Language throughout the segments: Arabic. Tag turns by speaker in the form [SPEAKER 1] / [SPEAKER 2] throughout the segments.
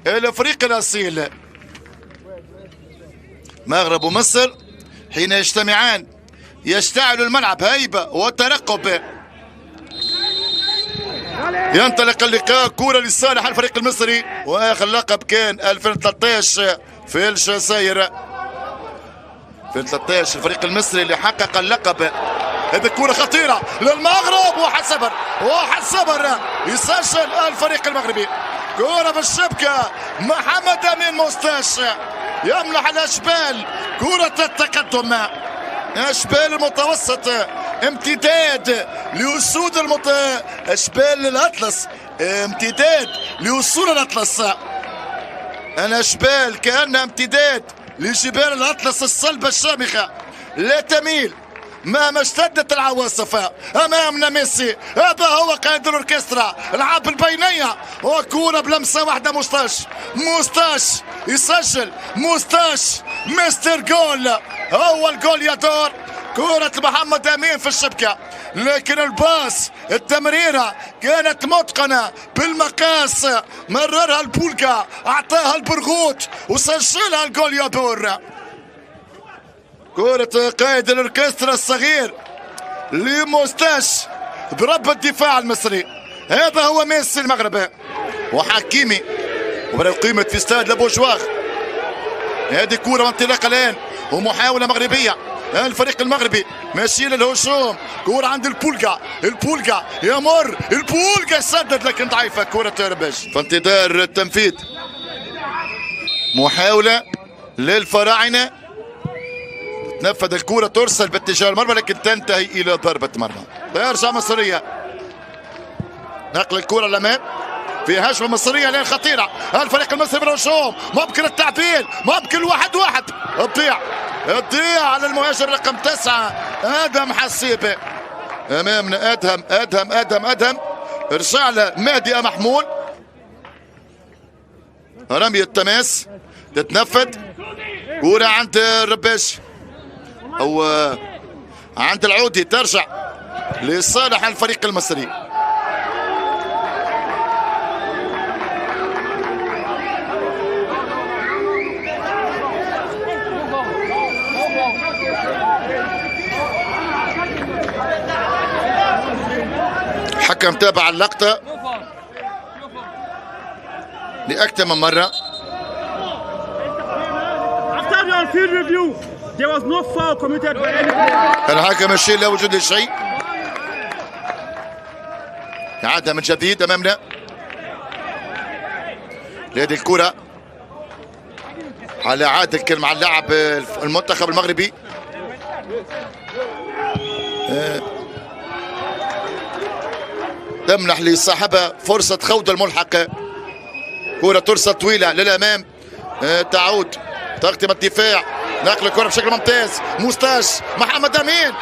[SPEAKER 1] الافريقي الاصيل. المغرب ومصر حين يجتمعان يشتعل الملعب هيبة وترقب. ينطلق اللقاء، كرة لصالح الفريق المصري، واخر لقب كان 2013 في الجزائر. 2013 الفريق المصري اللي حقق اللقب. هذه كرة خطيرة للمغرب وحسبر يسجل الفريق المغربي. كرة بالشبكة، محمد امين موستاش يمنح الاشبال كرة التقدم. اشبال المتوسط امتداد لاسود اشبال الاطلس، امتداد لاسود الاطلس. الاشبال كانها امتداد لجبال الاطلس الصلبة الشامخة، لا تميل مهما اشتدت العواصف. امامنا ميسي، هذا هو قائد الاوركسترا، العاب البينيه وكوره بلمسه واحده. موستاش يسجل، موستاش مستر جول، هو الجول يدور. كرة محمد امين في الشبكه، لكن الباس التمريره كانت متقنه بالمقاس، مررها البولكا، اعطاها البرغوت وسجلها الجول يدور. كرة قائد الاوركسترا الصغير لموستاش ضرب الدفاع المصري. هذا هو ميسي المغربي وحكيمي، وبدأ قيمة في استاد لابوجواغ. هذه كرة وانطلاقة الآن ومحاولة مغربية. الفريق المغربي ماشي للهجوم، كرة عند البولكا يمر، البولكا سدد لكن ضعيفة. كرة تربش في انتظار التنفيذ. محاولة للفراعنة، تنفذ الكرة، ترسل باتجاه المرمى لكن تنتهي إلى ضربة مرمى. ترجع مصرية، نقل الكرة للأمام في هجمة مصرية لين خطيرة. الفريق المصري بالهجوم، ممكن التعديل، ممكن 1-1. تضيع على المهاجم رقم 9 آدم حسيبة. أمامنا أدهم رجع له مهدي محمول. رمية التماس تتنفذ، كرة عند الرباش او عند العودي، ترجع لصالح الفريق المصري. حكم تابع اللقطة لأكثر من مرة. الحكم الشيء لا وجود للشيء. إعادة من جديد أمامنا لهذه الكرة على عادل مع اللاعب المنتخب المغربي. تمنح لصاحبها فرصة خوض الملحق. كرة ترسل طويلة للأمام، تعود تقدم الدفاع، نقل الكرة بشكل ممتاز. موستاش، محمد امين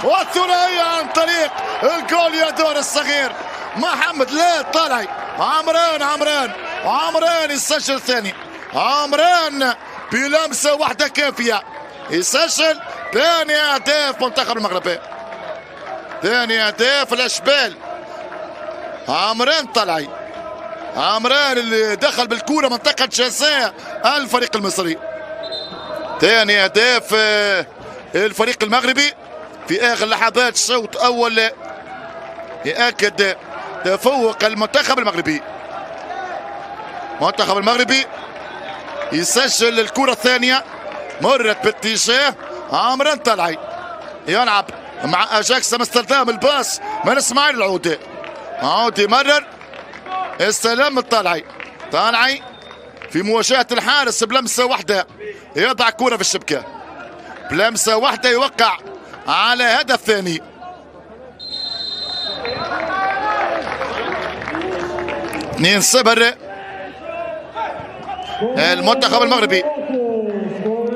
[SPEAKER 1] والثنائية عن طريق الجول يدور الصغير محمد. لا طالع عمران يسجل الثاني. عمران بلمسة واحدة كافية يسجل ثاني اهداف منتخب المغرب، ثاني اهداف الاشبال. عمران اللي دخل بالكرة منطقة جزاء الفريق المصري. ثاني اهداف الفريق المغربي في اخر لحظات الشوط الاول، يأكد تفوق المنتخب المغربي. المنتخب المغربي يسجل الكرة الثانية، مرت باتجاه عمران طلعي، يلعب مع اجاكس امستردام. الباس من اسماعيل العودي مرر، استلام الطالعي في مواجهة الحارس بلمسة واحدة يضع كرة في الشبكة، بلمسة واحدة يوقع على هدف ثاني. اثنين صفر المنتخب المغربي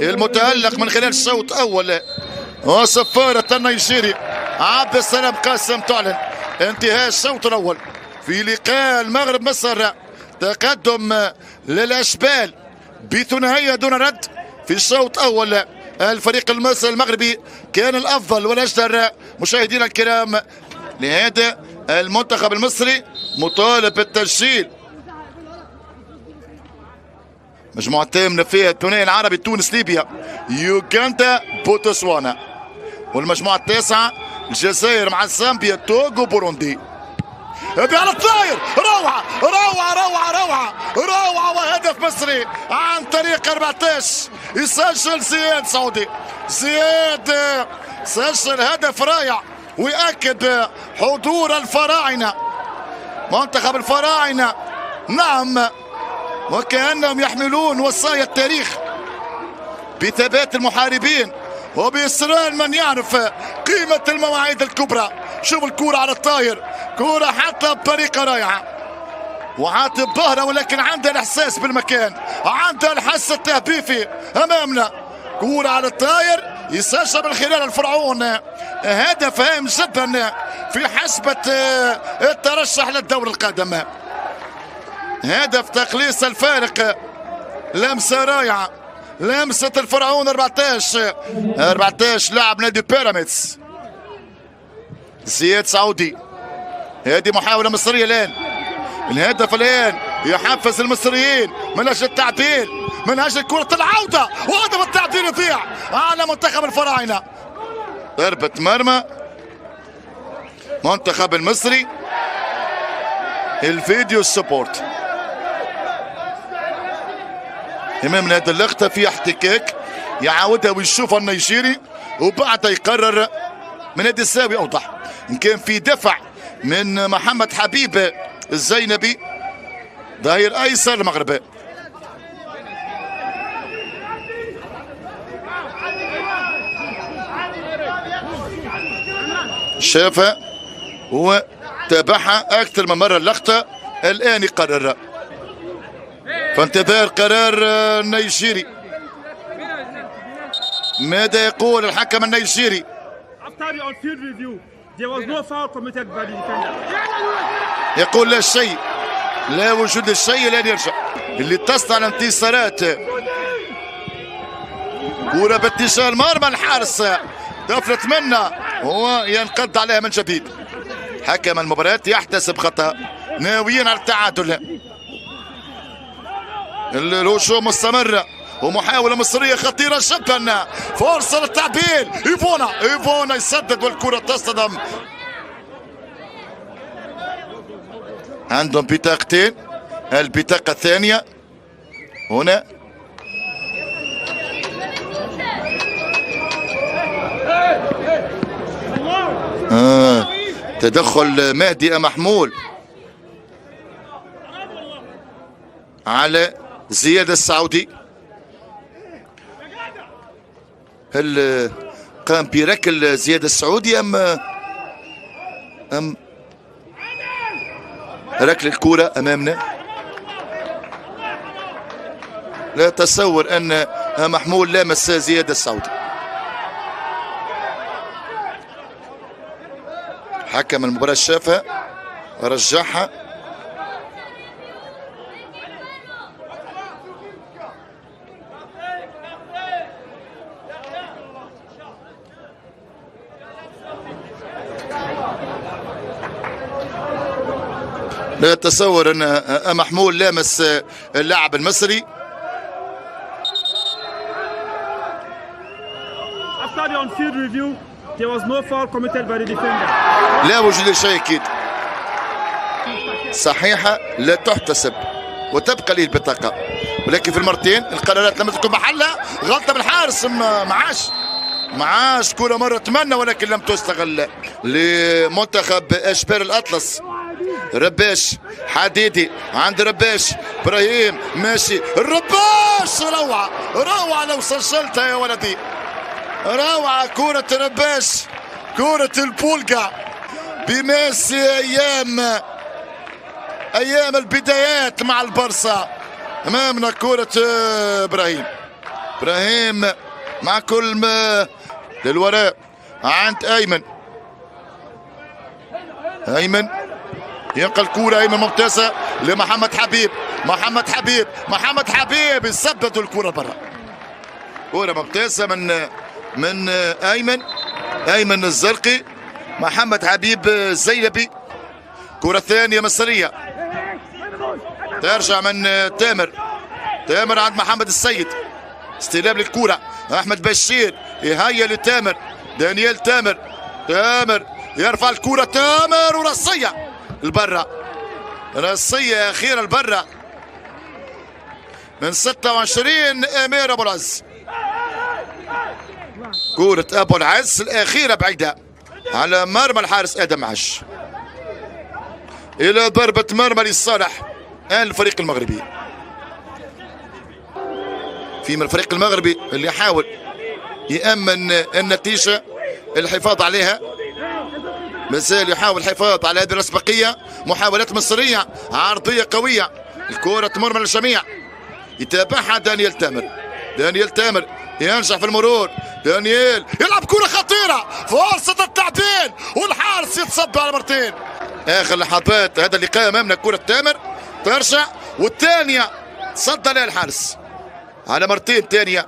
[SPEAKER 1] المتألق من خلال الشوط الأول. وصفارة النيجيري عبد السلام قاسم تعلن انتهاء الشوط الأول في لقاء المغرب مصر. تقدم للأشبال بثنائية دون رد في الشوط الأول. الفريق المصري المغربي كان الأفضل والأجدر مشاهدينا الكرام. لهذا المنتخب المصري مطالب بالتسجيل مجموعة تامنة فيها الثنائي العربي تونس ليبيا يوغندا بوتسوانا، والمجموعة التاسعة الجزائر مع زامبيا توغو بوروندي. هذه على الطاير، روعة روعة روعة روعة روعة، وهدف مصري عن طريق 14 يسجل زياد سعودي. زياد سجل هدف رائع ويأكد حضور الفراعنة، منتخب الفراعنة نعم، وكأنهم يحملون وصايا التاريخ بثبات المحاربين وبإصرار من يعرف قيمة المواعيد الكبرى. شوف الكرة على الطاير، كرة حتى بطريقة رائعة، وعاطب بهرة ولكن عنده الإحساس بالمكان، عنده الحس التهبيفي. أمامنا كرة على الطاير يسجل من خلال الفرعون هدف هام جدا في حسبة الترشح للدور القادم. هدف تقليص الفارق، لمسة رائعة، لمسة الفرعون 14 لاعب نادي بيراميدز. زياد سعودي، هذه محاولة مصرية الآن، الهدف الآن يحفز المصريين من أجل التعديل، من أجل كرة العودة، وهدف التعديل يضيع على منتخب الفراعنة. ضربة مرمى منتخب المصري. الفيديو سبورت امام هذه اللقطة في احتكاك، يعاودها ويشوفها النيجيري وبعدها يقرر من هذه الزاوية اوضح ان كان في دفع من محمد حبيب الزينبي ظهير ايسر المغربي. شافها وتابعها اكثر من مرة اللقطة، الان يقرر فانتظار قرار النيجيري. ماذا يقول الحكم النيجيري؟ يقول لا شيء، لا وجود الشيء، لن يرجع. اللي تصنع الانتصارات كرة باتجاه المرمى، الحارس دفلت منه هو ينقض عليها من جديد. حكم المباراة يحتسب خطأ، ناويين على التعادل. الهجوم مستمر ومحاولة مصرية خطيرة جدا، فرصة للتعديل. ايفونا يسدد والكرة تصطدم. عندهم بطاقتين، البطاقة الثانية هنا تدخل مهدي محمول على زياد السعودي. هل قام بركل زياد السعودي ام ركل الكرة امامنا؟ لا تصور ان محمول لامس زياد السعودي. حكم المباراة شافها رجعها. لا تصور ان محمول لامس اللاعب المصري. لا وجود لشيء اكيد، صحيحة لا تحتسب وتبقى لي البطاقة، ولكن في المرتين القرارات لم تكن محلها. غلطة بالحارس، معاش كرة مرة تمنى ولكن لم تستغل لمنتخب اشبال الاطلس. رباش حديدي عند رباش، ابراهيم ماشي، الرباش روعة لو سجلتها يا ولدي، روعة كرة رباش، كرة البولقا بميسي ايام البدايات مع البرصا. امامنا كرة ابراهيم مع كل ما للوراء عند ايمن ينقل كرة، ايمن ممتازة لمحمد حبيب يسدد الكرة برا. كرة ممتازة من ايمن الزرقي، محمد حبيب الزينبي. كرة ثانية مصرية ترجع من تامر تامر عند محمد السيد، استلام للكرة، احمد بشير يهيا لتامر، دانيال تامر، تامر يرفع الكرة، تامر ورصية البرة، رصية أخيرة البرة من 26 أمير أبو العز. كرة أبو العز الأخيرة بعيدة على مرمى الحارس آدم عش، إلى ضربة مرمى لصالح الفريق المغربي. في الفريق المغربي اللي يحاول يأمن النتيجة، الحفاظ عليها، مازال يحاول الحفاظ على هذه الأسبقية. محاولات مصرية عرضية قوية، الكرة تمر من الجميع، يتابعها دانيال تامر، دانيال تامر ينجح في المرور، دانيال يلعب كرة خطيرة، فرصة التعدين والحارس يتصب على مرتين. آخر لحظات هذا اللقاء أمامنا، كرة تامر ترجع والثانية تصدى لها الحارس على مرتين ثانية،